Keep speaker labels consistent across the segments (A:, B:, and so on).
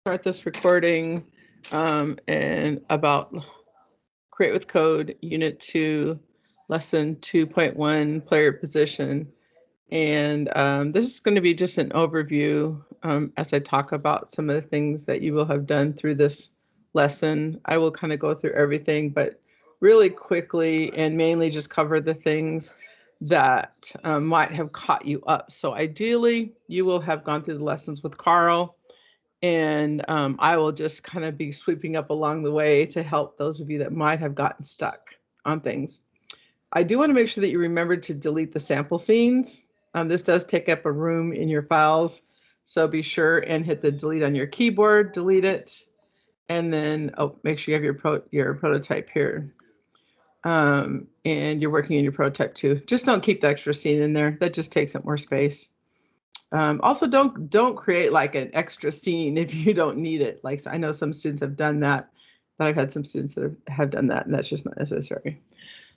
A: Start this recording and about Create with Code, Unit 2, Lesson 2.1, Player Position. And this is going to be just an overview as I talk about some of the things that you will have done through this lesson. I will kind of go through everything, but really quickly and mainly just cover the things that might have caught you up. So ideally, you will have gone through the lessons with Carl. And I will just kind of be sweeping up along the way to help those of you that might have gotten stuck on things. I do want to make sure that you remember to delete the sample scenes. This does take up a room in your files, so be sure and hit the delete on your keyboard, delete it, and then make sure you have your prototype here. And you're working in your prototype too. Just don't keep the extra scene in there. That just takes up more space. Also, don't create like an extra scene if you don't need it. Like I know some students have done that, but I've had some students that have done that, and that's just not necessary.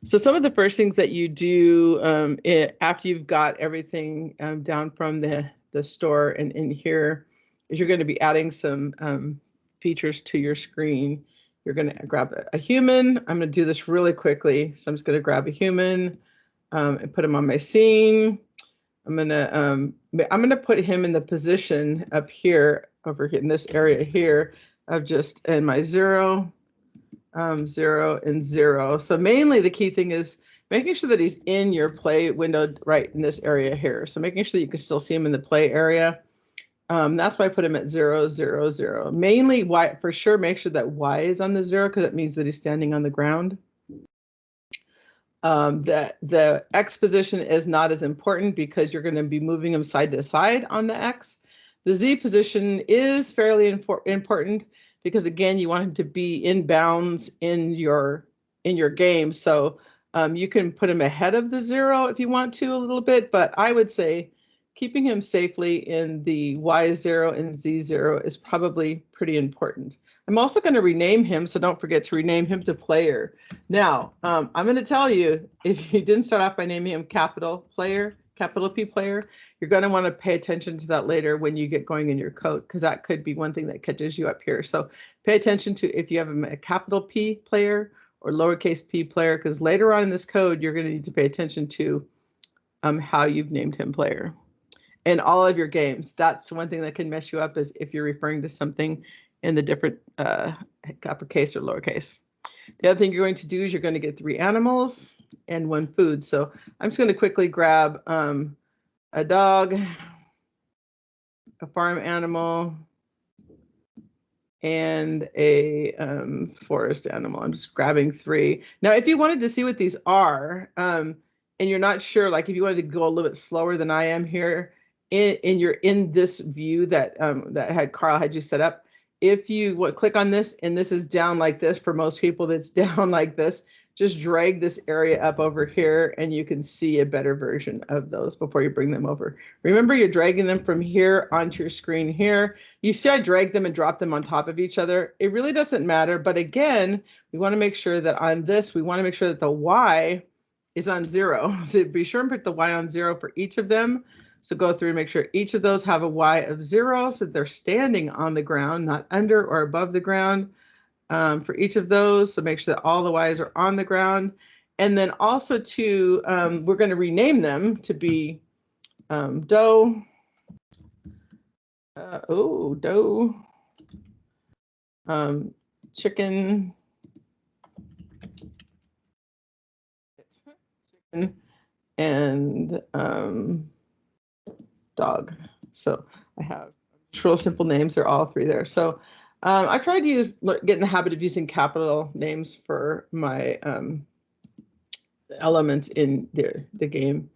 A: So some of the first things that you do after you've got everything down from the store and in here is you're going to be adding some features to your screen. You're going to grab a human. I'm going to do this really quickly. So I'm just going to grab a human and put him on my scene. I'm gonna put him in the position up here, over here in this area here, of just in my 0, 0, and 0. So mainly the key thing is making sure that he's in your play window right in this area here. So making sure that you can still see him in the play area. That's why I put him at 0, 0, 0. Mainly Y, for sure, make sure that Y is on the 0 because it means that he's standing on the ground. The X position is not as important because you're going to be moving them side to side on the X. The Z position is fairly important because again, you want him to be in bounds in your game. So you can put him ahead of the 0 if you want to a little bit, but I would say keeping him safely in the Y0 and Z0 is probably pretty important. I'm also going to rename him, so don't forget to rename him to player. Now, I'm going to tell you, if you didn't start off by naming him capital P player, you're going to want to pay attention to that later when you get going in your code, because that could be one thing that catches you up here. So pay attention to if you have a capital P player or lowercase p player, because later on in this code, you're going to need to pay attention to how you've named him player. In all of your games, that's one thing that can mess you up, is if you're referring to something in the different uppercase or lowercase. The other thing you're going to do is you're going to get 3 animals and 1 food. So I'm just going to quickly grab a dog, a farm animal, and a forest animal. I'm just grabbing 3. Now, if you wanted to see what these are, and you're not sure, like if you wanted to go a little bit slower than I am here, in this view that that Carl had you set up, if you click on this and this is down like this, for most people that's down like this, just drag this area up over here and you can see a better version of those before you bring them over. Remember, you're dragging them from here onto your screen here. You see I drag them and drop them on top of each other. It really doesn't matter, but again, we want to make sure that on this, we want to make sure that the Y is on 0. So be sure and put the Y on 0 for each of them. So go through and make sure each of those have a Y of 0, so they're standing on the ground, not under or above the ground for each of those. So make sure that all the Y's are on the ground. And then also too, we're going to rename them to be doe. Doe. Chicken. And dog. So I have real simple names. They're all 3 there. So I tried to get in the habit of using capital names for my elements in the game,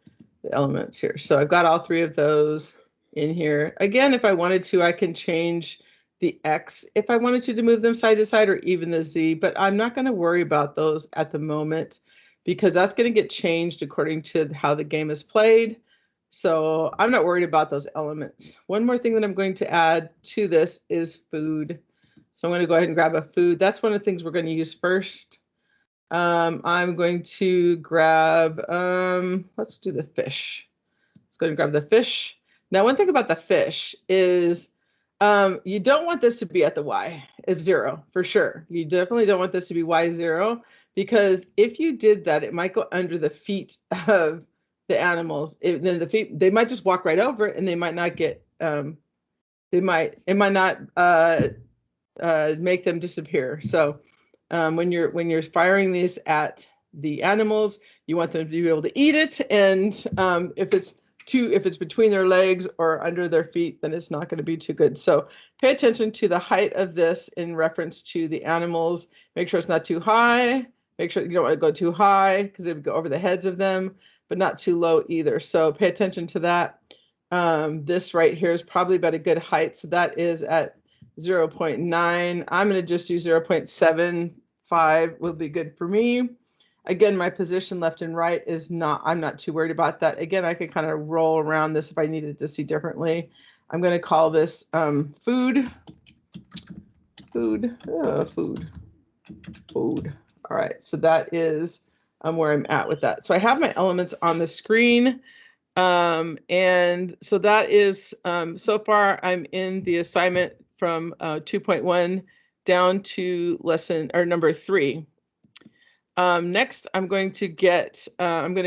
A: the elements here. So I've got all 3 of those in here. Again, if I wanted to, I can change the X if I wanted to move them side to side, or even the Z, but I'm not going to worry about those at the moment because that's going to get changed according to how the game is played. So I'm not worried about those elements. One more thing that I'm going to add to this is food. So I'm going to go ahead and grab a food. That's one of the things we're going to use first. I'm going to grab, let's do the fish. Let's go ahead and grab the fish. Now, one thing about the fish is You don't want this to be at the Y of 0 for sure. You definitely don't want this to be Y0, because if you did that, it might go under the feet of the animals. Then the feet, they might just walk right over it, and they might not get. It might not make them disappear. So when you're firing these at the animals, you want them to be able to eat it, and if it's between their legs or under their feet, then it's not going to be too good. So pay attention to the height of this in reference to the animals. Make sure it's not too high. Make sure you don't want to go too high because it would go over the heads of them, but not too low either. So pay attention to that. This right here is probably about a good height. So that is at 0.9. I'm going to just do 0.75 will be good for me. Again, my position left and right is not, I'm not too worried about that. Again, I could kind of roll around this if I needed to see differently. I'm going to call this food. All right, so that is where I'm at with that. So I have my elements on the screen. And so that is, so far I'm in the assignment from 2.1 down to number 3. Next, I'm going to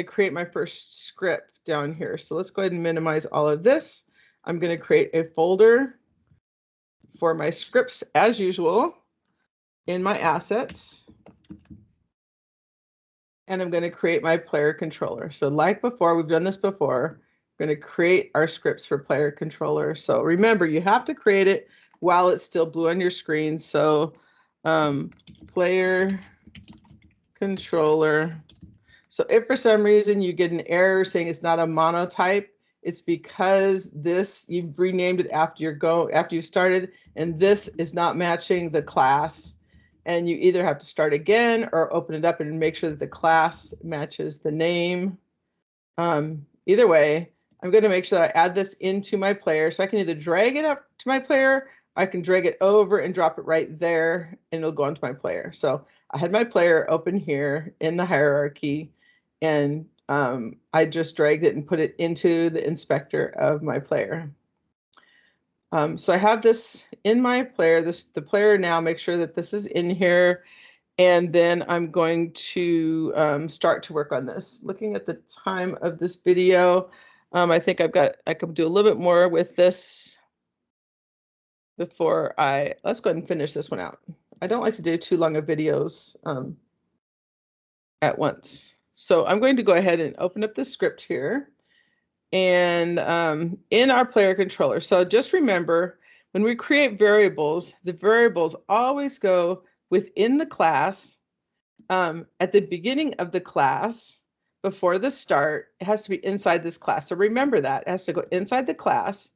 A: create my first script down here. So let's go ahead and minimize all of this. I'm going to create a folder for my scripts as usual in my assets. And I'm going to create my player controller. So like before, we've done this before. We're going to create our scripts for player controller. So remember, you have to create it while it's still blue on your screen. So player controller. So if for some reason you get an error saying it's not a monotype, it's because this, you've renamed it after you started, and this is not matching the class. And you either have to start again or open it up and make sure that the class matches the name. Either way, I'm going to make sure that I add this into my player. So I can either drag it up to my player, I can drag it over and drop it right there, and it'll go into my player. So I had my player open here in the hierarchy, and I just dragged it and put it into the inspector of my player. So I have this in my player, the player now, make sure that this is in here. And then I'm going to start to work on this. Looking at the time of this video, I think I could do a little bit more with this before let's go ahead and finish this one out. I don't like to do too long of videos at once. So I'm going to go ahead and open up the script here. And in our player controller, so just remember, when we create variables, the variables always go within the class. At the beginning of the class, before the start, it has to be inside this class. So remember that, it has to go inside the class.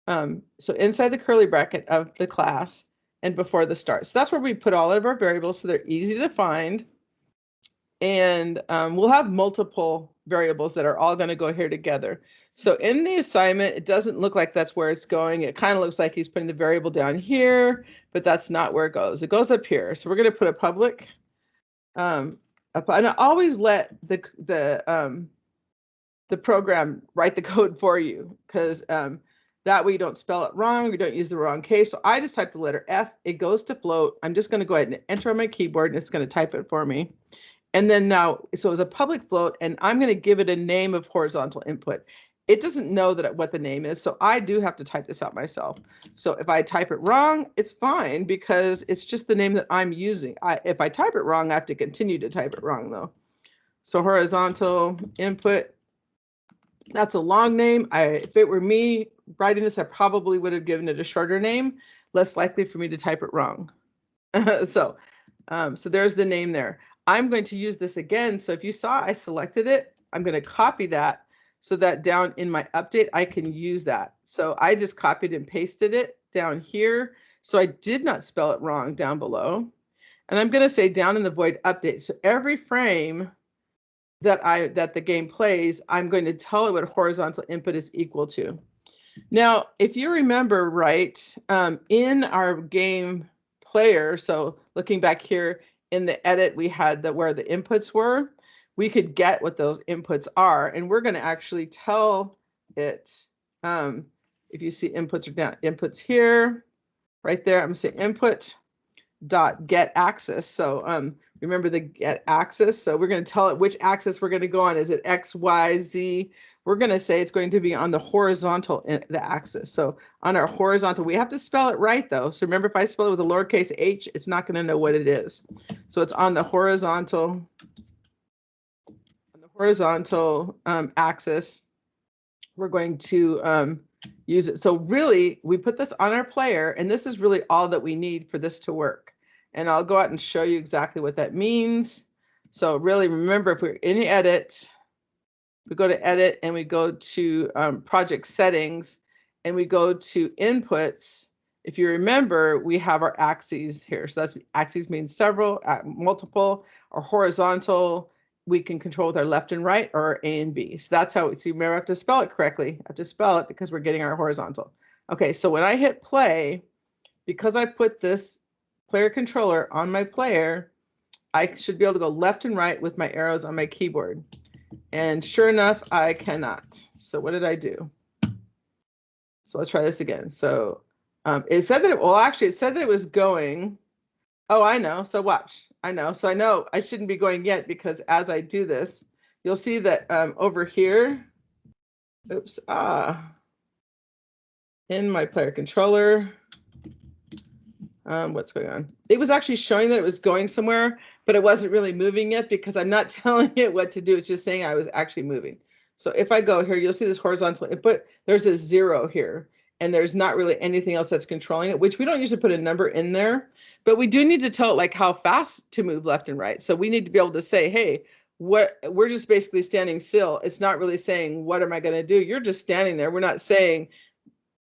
A: So inside the curly bracket of the class and before the start. So that's where we put all of our variables so they're easy to find. And we'll have multiple variables that are all going to go here together. So in the assignment, it doesn't look like that's where it's going. It kind of looks like he's putting the variable down here, but that's not where it goes. It goes up here. So we're going to put a public. And I always let the program write the code for you, because that way you don't spell it wrong, you don't use the wrong case. So I just type the letter F, it goes to float. I'm just going to go ahead and enter on my keyboard, and it's going to type it for me. And then now, so it's a public float, and I'm going to give it a name of horizontal input. It doesn't know what the name is, so I do have to type this out myself. So if I type it wrong, it's fine, because it's just the name that I'm using. If I type it wrong, I have to continue to type it wrong, though. So horizontal input, that's a long name. If it were me writing this, I probably would have given it a shorter name, less likely for me to type it wrong. So there's the name there. I'm going to use this again. So if you saw I selected it, I'm going to copy that so that down in my update, I can use that. So I just copied and pasted it down here. So I did not spell it wrong down below. And I'm going to say down in the void update. So every frame that the game plays, I'm going to tell it what horizontal input is equal to. Now, if you remember right, in our game player, so looking back here, in the edit, we had where the inputs were. We could get what those inputs are, and we're going to actually tell it if you see inputs are down, inputs here, right there, I'm gonna say input dot get axis. So remember the get axis. So we're going to tell it which axis we're going to go on. Is it X, Y, Z? We're going to say it's going to be on the horizontal the axis. So on our horizontal, we have to spell it right though. So remember, if I spell it with a lowercase h, it's not going to know what it is. So it's on the horizontal axis. We're going to use it. So really, we put this on our player, and this is really all that we need for this to work. And I'll go out and show you exactly what that means. So really remember, if we're in edit, we go to edit and we go to project settings and we go to inputs. If you remember, we have our axes here. So that's axes means several, multiple, or horizontal. We can control with our left and right or A and B. So that's how, so remember, I have to spell it correctly. I have to spell it because we're getting our horizontal. Okay, so when I hit play, because I put this player controller on my player, I should be able to go left and right with my arrows on my keyboard. And sure enough, I cannot. So what did I do? So let's try this again. So it said that, well, actually it said that it was going. Oh, I know. So watch. I know. So I know I shouldn't be going yet, because as I do this, you'll see that over here, oops, in my player controller, what's going on? It was actually showing that it was going somewhere, but it wasn't really moving yet because I'm not telling it what to do. It's just saying I was actually moving. So if I go here, you'll see this horizontal input. There's a 0 here, and there's not really anything else that's controlling it, which we don't usually put a number in there, but we do need to tell it like how fast to move left and right. So we need to be able to say, hey, we're just basically standing still. It's not really saying, what am I going to do? You're just standing there. We're not saying,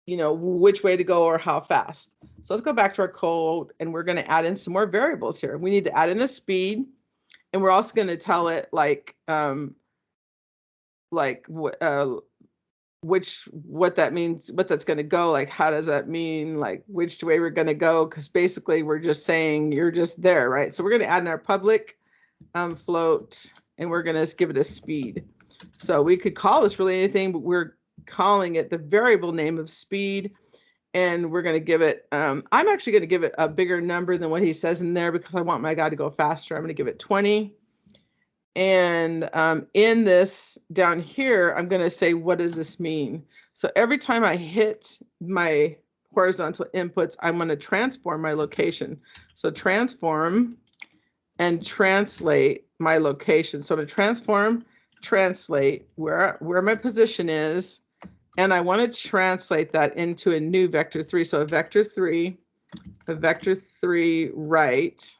A: you know, which way to go or how fast. So let's go back to our code, and we're going to add in some more variables here. We need to add in a speed, and we're also going to tell it like what that means, what that's going to go, like how does that mean, like which way we're going to go, because basically we're just saying you're just there, right? So we're going to add in our public float, and we're going to give it a speed. So we could call this really anything, but we're calling it the variable name of speed, and we're going to give it, I'm actually going to give it a bigger number than what he says in there because I want my guy to go faster. I'm going to give it 20. And in this down here, I'm going to say, what does this mean? So every time I hit my horizontal inputs, I'm going to transform my location. So transform and translate my location. So I'm going to transform, translate where my position is, and I want to translate that into a new vector 3. So a vector 3 right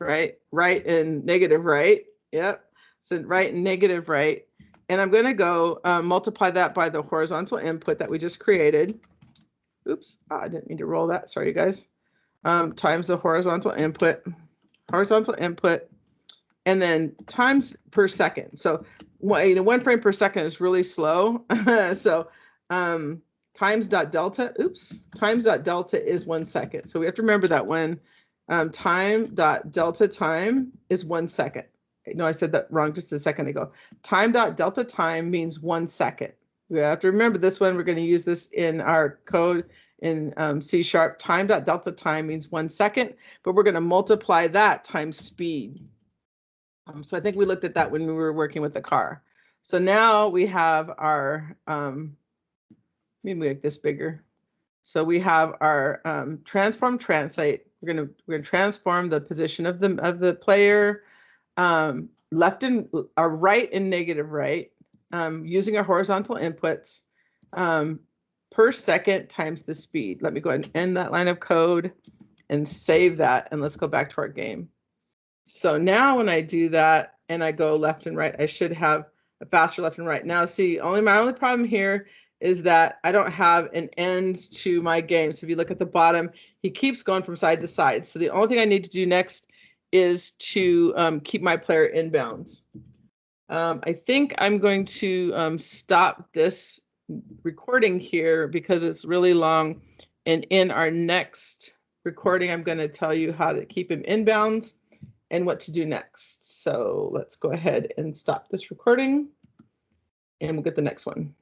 A: and negative right. Yep. So right and negative right. And I'm going to go multiply that by the horizontal input that we just created. Oops, I didn't mean to roll that. Sorry, you guys. Times the horizontal input, and then times per second. So 1 frame per second is really slow. So times dot delta, times dot delta is 1 second. So we have to remember that when time dot delta time is 1 second. No, I said that wrong just a second ago. Time dot delta time means 1 second. We have to remember this one. We're going to use this in our code in C#. Time dot delta time means 1 second, but we're going to multiply that times speed. So I think we looked at that when we were working with the car. So now we have our, let me make this bigger. So we have our transform, translate. We're gonna transform the position of the player, left and right and negative right, using our horizontal inputs per second times the speed. Let me go ahead and end that line of code and save that, and let's go back to our game. So now when I do that and I go left and right, I should have a faster left and right. Now see, my only problem here is that I don't have an end to my game. So if you look at the bottom, he keeps going from side to side. So the only thing I need to do next is to keep my player in bounds. I think I'm going to stop this recording here because it's really long. And in our next recording, I'm going to tell you how to keep him in bounds and what to do next. So let's go ahead and stop this recording, and we'll get the next one.